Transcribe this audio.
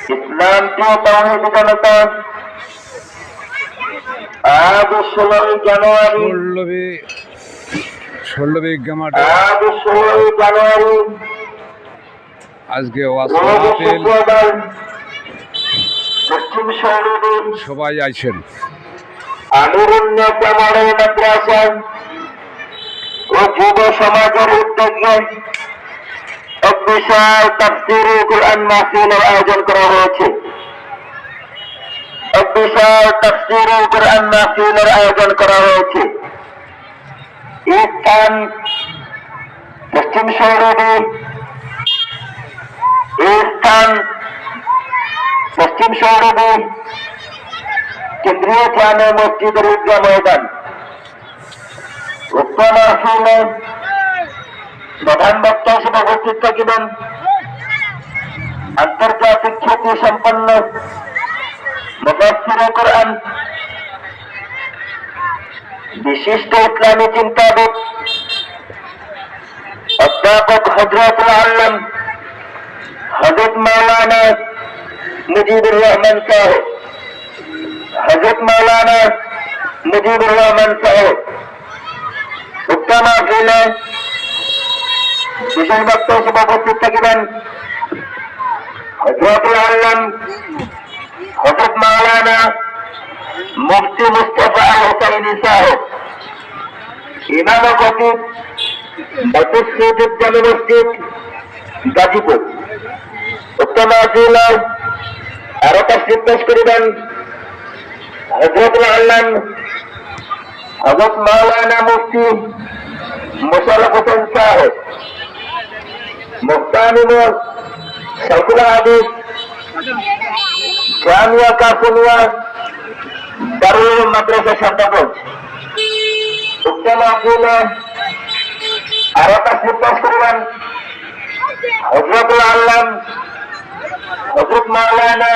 ইসলাম প্রিয় তাওহীদ জনতা, আজ 16 জানুয়ারি, ষোলো বিঘা মাঠে আজ 16 জানুয়ারি আজকে রোজ ওয়াসলাতেন শুক্রবার পশ্চিম শহরে সবাই আইছেন। আনুরুন্নে জামারে মাদ্রাসা ও যুব সমাজের উদ্যোগে এক বিশাল তাফসীরে কুরআন মাহফিলের আয়োজন করা হয়েছে। এক বিশাল তাফসীরে কুরআন মাহফিলের আয়োজন করা হয়েছে। এই স্থান পশ্চিম শহরে, এই স্থান পশ্চিম শহরে কেন্দ্রীয় জামে মসজিদের ঈদগাহ ময়দান। উক্ত মাহফিলে প্রধান বক্তা হিসেবে উপস্থিত থাকিবেন আন্তর্জাতিক খ্যাতি সম্পন্ন মুফাসসিরে কুরআন, বিশিষ্ট ইসলামী চিন্তাবিদ অধ্যাপক হযরতুল আল্লাম হযরত মাওলানা মুজিবুর রহমান সাহেব, হযরত মাওলানা মুজিবুর রহমান সাহেব। উক্ত মাহফিলে বিশেষ বক্তা হিসেবে উপস্থিত থাকিবেন হযরতুল আল্লাম হযরত মাওলানা মুফতি মুস্তাফা হুসাইনি সাহেব, ইমাম ও খতিব জামে মসজিদ গাজীপুর। উক্ত মাহফিলে আরো তাশরীফ পেশ করিবেন হযরতুল আল্লাম হযরত মাওলানা মুফতি মুশাররফ হোসেন সাহেব, মুফতানিম শাইখুল হাদিস জামিয়া কাসিমিয়া দারুল উলুম মাদ্রাসা শান্তাগঞ্জ। উক্ত মাহফিলে আরো তাশরীফ পেশ করিবেন হযরতুল আল্লাম হযরত মাওলানা